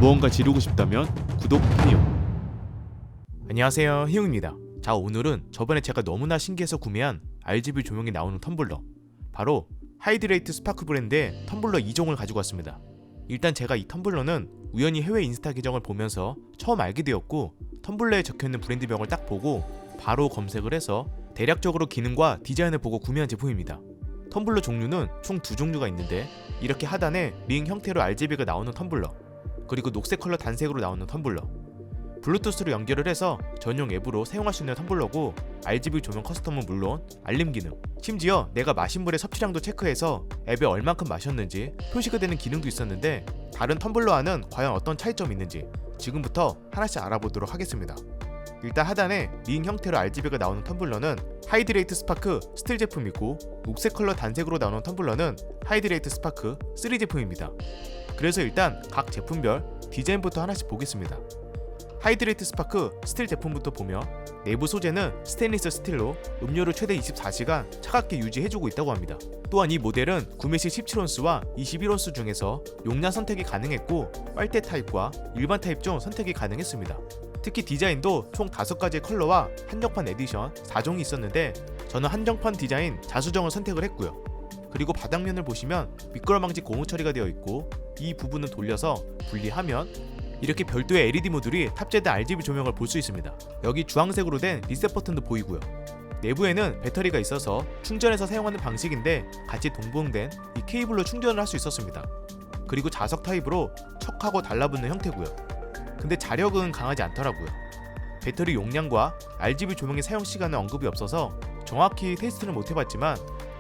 무언가 지르고 싶다면 구독 해요. 안녕하세요, 희용입니다. 자, 오늘은 저번에 제가 너무나 신기해서 구매한 RGB 조명이 나오는 텀블러, 바로 하이드레이트 스파크 브랜드의 텀블러 2종을 가지고 왔습니다. 일단 제가 이 텀블러는 우연히 해외 인스타 계정을 보면서 처음 알게 되었고, 텀블러에 적혀있는 브랜드명을 딱 보고 바로 검색을 해서 대략적으로 기능과 디자인을 보고 구매한 제품입니다. 텀블러 종류는 총 2종류가 있는데, 이렇게 하단에 링 형태로 RGB가 나오는 텀블러, 그리고 녹색 컬러 단색으로 나오는 텀블러, 블루투스로 연결을 해서 전용 앱으로 사용할 수 있는 텀블러고, RGB 조명 커스텀은 물론 알림 기능, 심지어 내가 마신 물의 섭취량도 체크해서 앱에 얼만큼 마셨는지 표시가 되는 기능도 있었는데, 다른 텀블러와는 과연 어떤 차이점이 있는지 지금부터 하나씩 알아보도록 하겠습니다. 일단 하단에 링 형태로 RGB가 나오는 텀블러는 하이드레이트 스파크 스틸 제품이고, 녹색 컬러 단색으로 나오는 텀블러는 하이드레이트 스파크 3 제품입니다. 그래서 일단 각 제품별 디자인부터 하나씩 보겠습니다. 하이드레이트 스파크 스틸 제품부터 보면 내부 소재는 스테인리스 스틸로 음료를 최대 24시간 차갑게 유지해주고 있다고 합니다. 또한 이 모델은 구매 시 17온스와 21온스 중에서 용량 선택이 가능했고, 빨대 타입과 일반 타입 중 선택이 가능했습니다. 특히 디자인도 총 5가지의 컬러와 한정판 에디션 4종이 있었는데, 저는 한정판 디자인 자수정을 선택을 했고요. 그리고 바닥면을 보시면 미끄럼 방지 고무 처리가 되어 있고, 이 부분은 돌려서 분리하면 이렇게 별도의 LED 모듈이 탑재된 RGB 조명을 볼 수 있습니다. 여기 주황색으로 된 리셋 버튼도 보이고요. 내부에는 배터리가 있어서 충전해서 사용하는 방식인데, 같이 동봉된 이 케이블로 충전을 할 수 있었습니다. 그리고 자석 타입으로 척하고 달라붙는 형태고요. 근데 자력은 강하지 않더라고요. 배터리 용량과 RGB 조명의 사용 시간은 언급이 없어서 정확히 테스트는 못 해봤지만,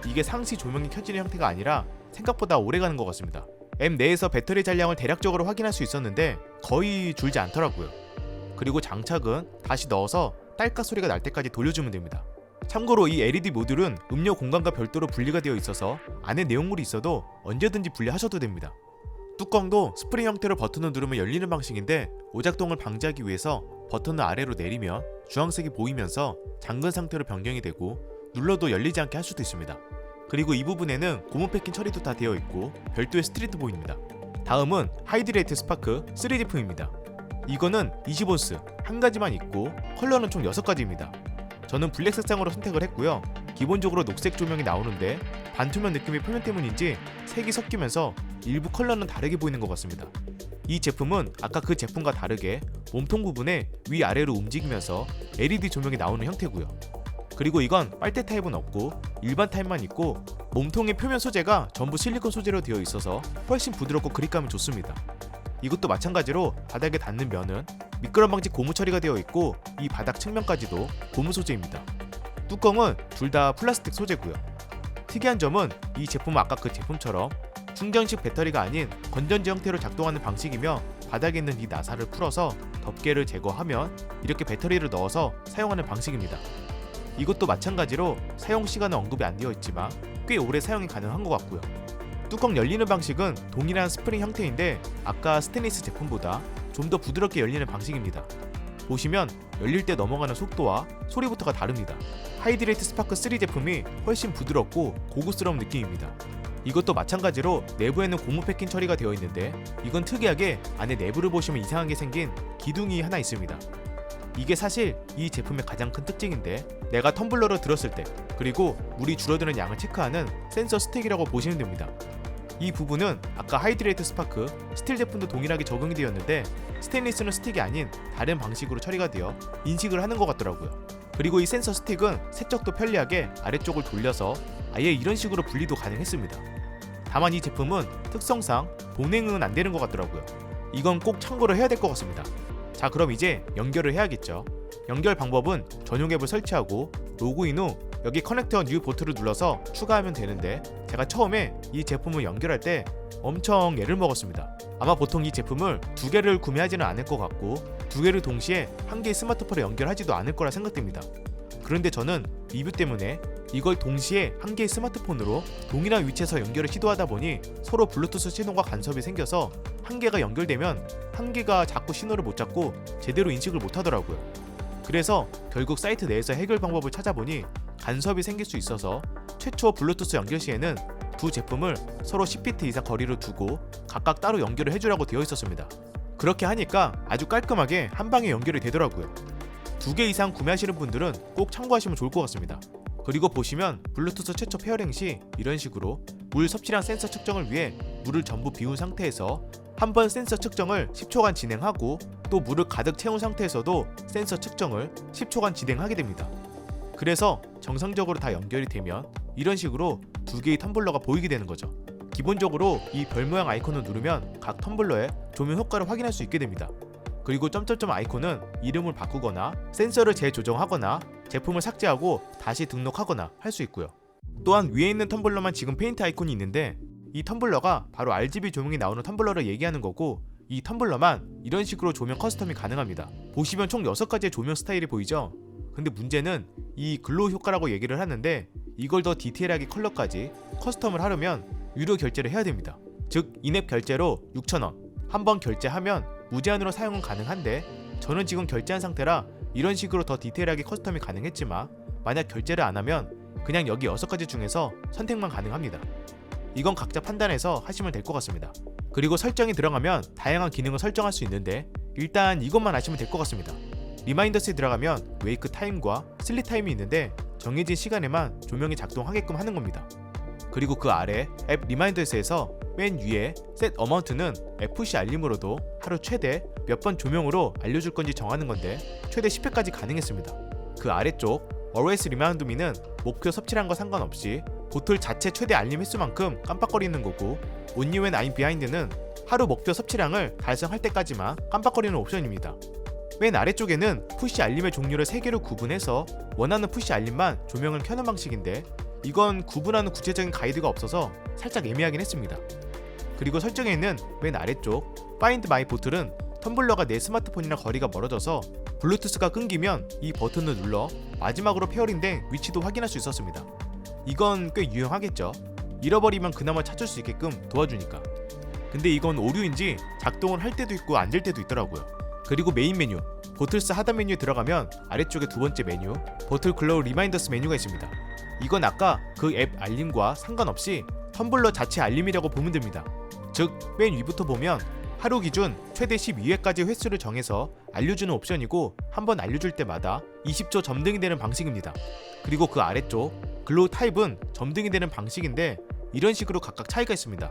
이게 상시 조명이 켜지는 형태가 아니라 생각보다 오래 가는 것 같습니다. 앱 내에서 배터리 잔량을 대략적으로 확인할 수 있었는데 거의 줄지 않더라고요. 그리고 장착은 다시 넣어서 딸깍 소리가 날 때까지 돌려주면 됩니다. 참고로 이 LED 모듈은 음료 공간과 별도로 분리가 되어 있어서 안에 내용물이 있어도 언제든지 분리하셔도 됩니다. 뚜껑도 스프링 형태로 버튼을 누르면 열리는 방식인데, 오작동을 방지하기 위해서 버튼을 아래로 내리면 주황색이 보이면서 잠근 상태로 변경이 되고, 눌러도 열리지 않게 할 수도 있습니다. 그리고 이 부분에는 고무 패킹 처리도 다 되어 있고 별도의 스트리트 보입니다. 다음은 하이드레이트 스파크 3 제품입니다. 이거는 20온스 한 가지만 있고, 컬러는 총 6가지입니다. 저는 블랙 색상으로 선택을 했고요. 기본적으로 녹색 조명이 나오는데 반투명 느낌의 표면 때문인지 색이 섞이면서 일부 컬러는 다르게 보이는 것 같습니다. 이 제품은 아까 그 제품과 다르게 몸통 부분에 위아래로 움직이면서 LED 조명이 나오는 형태고요. 그리고 이건 빨대 타입은 없고 일반 타입만 있고, 몸통의 표면 소재가 전부 실리콘 소재로 되어 있어서 훨씬 부드럽고 그립감이 좋습니다. 이것도 마찬가지로 바닥에 닿는 면은 미끄럼 방지 고무 처리가 되어 있고, 이 바닥 측면까지도 고무 소재입니다. 뚜껑은 둘 다 플라스틱 소재고요. 특이한 점은 이 제품은 아까 그 제품처럼 충전식 배터리가 아닌 건전지 형태로 작동하는 방식이며, 바닥에 있는 이 나사를 풀어서 덮개를 제거하면 이렇게 배터리를 넣어서 사용하는 방식입니다. 이것도 마찬가지로 사용 시간은 언급이 안 되어 있지만 꽤 오래 사용이 가능한 것 같고요. 뚜껑 열리는 방식은 동일한 스프링 형태인데, 아까 스테인리스 제품보다 좀 더 부드럽게 열리는 방식입니다. 보시면 열릴 때 넘어가는 속도와 소리부터가 다릅니다. 하이드레이트 스파크 3 제품이 훨씬 부드럽고 고급스러운 느낌입니다. 이것도 마찬가지로 내부에는 고무 패킹 처리가 되어 있는데, 이건 특이하게 안에 내부를 보시면 이상하게 생긴 기둥이 하나 있습니다. 이게 사실 이 제품의 가장 큰 특징인데, 내가 텀블러를 들었을 때 그리고 물이 줄어드는 양을 체크하는 센서 스틱이라고 보시면 됩니다. 이 부분은 아까 하이드레이트 스파크 스틸 제품도 동일하게 적용이 되었는데, 스테인리스는 스틱이 아닌 다른 방식으로 처리가 되어 인식을 하는 것 같더라고요. 그리고 이 센서 스틱은 세척도 편리하게 아래쪽을 돌려서 아예 이런 식으로 분리도 가능했습니다. 다만 이 제품은 특성상 보냉은 안 되는 것 같더라고요. 이건 꼭 참고를 해야 될 것 같습니다. 자, 그럼 이제 연결을 해야겠죠. 연결 방법은 전용 앱을 설치하고 로그인 후 여기 커넥터 뉴 보트를 눌러서 추가하면 되는데, 제가 처음에 이 제품을 연결할 때 엄청 애를 먹었습니다. 아마 보통 이 제품을 2개를 구매하지는 않을 것 같고, 2개를 동시에 한 개의 스마트폰에 연결하지도 않을 거라 생각됩니다. 그런데 저는 리뷰 때문에 이걸 동시에 한 개의 스마트폰으로 동일한 위치에서 연결을 시도하다 보니 서로 블루투스 신호가 간섭이 생겨서 한 개가 연결되면 한 개가 자꾸 신호를 못 잡고 제대로 인식을 못 하더라고요. 그래서 결국 사이트 내에서 해결 방법을 찾아보니 간섭이 생길 수 있어서 최초 블루투스 연결 시에는 두 제품을 서로 10피트 이상 거리를 두고 각각 따로 연결을 해주라고 되어 있었습니다. 그렇게 하니까 아주 깔끔하게 한 방에 연결이 되더라고요. 2개 이상 구매하시는 분들은 꼭 참고하시면 좋을 것 같습니다. 그리고 보시면 블루투스 최초 페어링 시 이런 식으로 물 섭취량 센서 측정을 위해 물을 전부 비운 상태에서 한번 센서 측정을 10초간 진행하고 또 물을 가득 채운 상태에서도 센서 측정을 10초간 진행하게 됩니다. 그래서 정상적으로 다 연결이 되면 이런 식으로 2개의 텀블러가 보이게 되는 거죠. 기본적으로 이 별 모양 아이콘을 누르면 각 텀블러의 조명 효과를 확인할 수 있게 됩니다. 그리고 점점점 아이콘은 이름을 바꾸거나 센서를 재조정하거나 제품을 삭제하고 다시 등록하거나 할 수 있고요. 또한 위에 있는 텀블러만 지금 페인트 아이콘이 있는데 이 텀블러가 바로 RGB 조명이 나오는 텀블러를 얘기하는 거고 이 텀블러만 이런 식으로 조명 커스텀이 가능합니다. 보시면 총 6가지의 조명 스타일이 보이죠? 근데 문제는 이 글로우 효과라고 얘기를 하는데 이걸 더 디테일하게 컬러까지 커스텀을 하려면 유료 결제를 해야 됩니다. 즉 인앱 결제로 6,000원 한번 결제하면 무제한으로 사용은 가능한데 저는 지금 결제한 상태라 이런 식으로 더 디테일하게 커스텀이 가능했지만 만약 결제를 안 하면 그냥 여기 6가지 중에서 선택만 가능합니다. 이건 각자 판단해서 하시면 될 것 같습니다. 그리고 설정이 들어가면 다양한 기능을 설정할 수 있는데 일단 이것만 아시면 될 것 같습니다. 리마인더스에 들어가면 웨이크 타임과 슬립 타임이 있는데 정해진 시간에만 조명이 작동하게끔 하는 겁니다. 그리고 그 아래 앱 리마인더스에서 맨 위에 셋 어마운트는 FC 알림으로도 하루 최대 몇 번 조명으로 알려줄 건지 정하는 건데 최대 10회까지 가능했습니다. 그 아래쪽 Always Remind Me는 목표 섭취량과 상관없이 보틀 자체 최대 알림 횟수만큼 깜빡거리는 거고 Only When I'm Behind는 하루 목표 섭취량을 달성할 때까지만 깜빡거리는 옵션입니다. 맨 아래쪽에는 푸시 알림의 종류를 3개로 구분해서 원하는 푸시 알림만 조명을 켜는 방식인데 이건 구분하는 구체적인 가이드가 없어서 살짝 애매하긴 했습니다. 그리고 설정에 있는 맨 아래쪽 Find My Bottl은 텀블러가 내 스마트폰이랑 거리가 멀어져서 블루투스가 끊기면 이 버튼을 눌러 마지막으로 페어링된 위치도 확인할 수 있었습니다. 이건 꽤 유용하겠죠. 잃어버리면 그나마 찾을 수 있게끔 도와주니까. 근데 이건 오류인지 작동을 할 때도 있고 안 될 때도 있더라고요. 그리고 메인 메뉴 보틀스 하단 메뉴에 들어가면 아래쪽에 2번째 메뉴 보틀 글로우 리마인더스 메뉴가 있습니다. 이건 아까 그 앱 알림과 상관없이 텀블러 자체 알림이라고 보면 됩니다. 즉 맨 위부터 보면 하루 기준 최대 12회까지 횟수를 정해서 알려주는 옵션이고 한번 알려줄 때마다 20초 점등이 되는 방식입니다. 그리고 그 아래쪽 글로우 타입은 점등이 되는 방식인데 이런 식으로 각각 차이가 있습니다.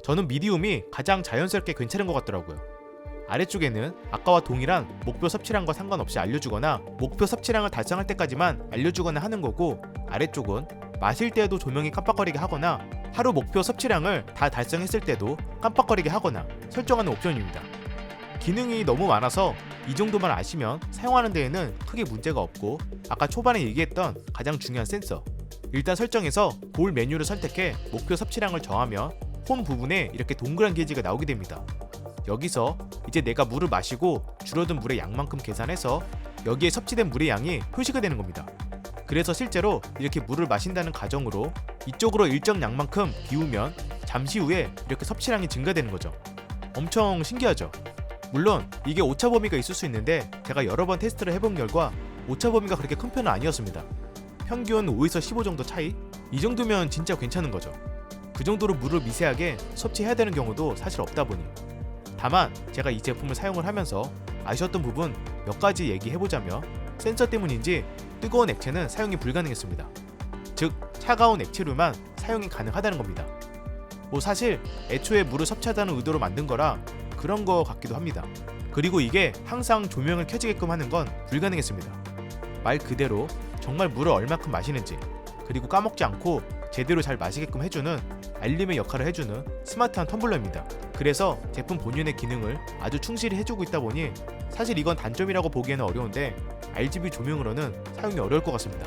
저는 미디움이 가장 자연스럽게 괜찮은 것 같더라고요. 아래쪽에는 아까와 동일한 목표 섭취량과 상관없이 알려주거나 목표 섭취량을 달성할 때까지만 알려주거나 하는 거고 아래쪽은 마실 때에도 조명이 깜빡거리게 하거나 하루 목표 섭취량을 다 달성했을 때도 깜빡거리게 하거나 설정하는 옵션입니다. 기능이 너무 많아서 이 정도만 아시면 사용하는 데에는 크게 문제가 없고 아까 초반에 얘기했던 가장 중요한 센서 일단 설정해서 볼 메뉴를 선택해 목표 섭취량을 정하면 홈 부분에 이렇게 동그란 게이지가 나오게 됩니다. 여기서 이제 내가 물을 마시고 줄어든 물의 양만큼 계산해서 여기에 섭취된 물의 양이 표시가 되는 겁니다. 그래서 실제로 이렇게 물을 마신다는 가정으로 이쪽으로 일정 양만큼 비우면 잠시 후에 이렇게 섭취량이 증가되는 거죠. 엄청 신기하죠? 물론 이게 오차 범위가 있을 수 있는데 제가 여러 번 테스트를 해본 결과 오차 범위가 그렇게 큰 편은 아니었습니다. 평균 5에서 15 정도 차이? 이 정도면 진짜 괜찮은 거죠. 그 정도로 물을 미세하게 섭취해야 되는 경우도 사실 없다 보니 다만 제가 이 제품을 사용을 하면서 아쉬웠던 부분 몇 가지 얘기해보자면 센서 때문인지 뜨거운 액체는 사용이 불가능했습니다. 즉 차가운 액체류만 사용이 가능하다는 겁니다. 뭐 사실 애초에 물을 섭취하자는 의도로 만든 거라 그런 거 같기도 합니다. 그리고 이게 항상 조명을 켜지게끔 하는 건 불가능했습니다. 말 그대로 정말 물을 얼마큼 마시는지 그리고 까먹지 않고 제대로 잘 마시게끔 해주는 알림의 역할을 해주는 스마트한 텀블러입니다. 그래서 제품 본연의 기능을 아주 충실히 해주고 있다 보니 사실 이건 단점이라고 보기에는 어려운데 RGB 조명으로는 사용이 어려울 것 같습니다.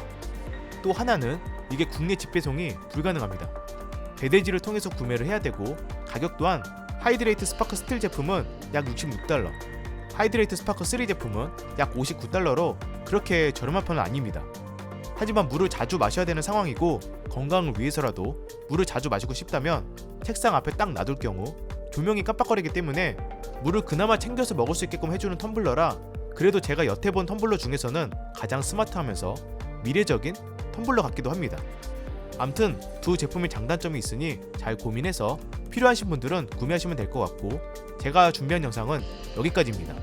또 하나는 이게 국내 직배송이 불가능합니다. 배대지를 통해서 구매를 해야 되고 가격 또한 하이드레이트 스파크 스틸 제품은 약 $66, 하이드레이트 스파크 3 제품은 약 $59로 그렇게 저렴한 편은 아닙니다. 하지만 물을 자주 마셔야 되는 상황이고 건강을 위해서라도 물을 자주 마시고 싶다면 책상 앞에 딱 놔둘 경우 조명이 깜빡거리기 때문에 물을 그나마 챙겨서 먹을 수 있게끔 해주는 텀블러라 그래도 제가 여태 본 텀블러 중에서는 가장 스마트하면서 미래적인 텀블러 같기도 합니다. 암튼 두 제품의 장단점이 있으니 잘 고민해서 필요하신 분들은 구매하시면 될 것 같고 제가 준비한 영상은 여기까지입니다.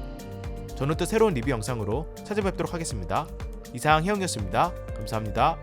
저는 또 새로운 리뷰 영상으로 찾아뵙도록 하겠습니다. 이상 혜영이었습니다. 감사합니다.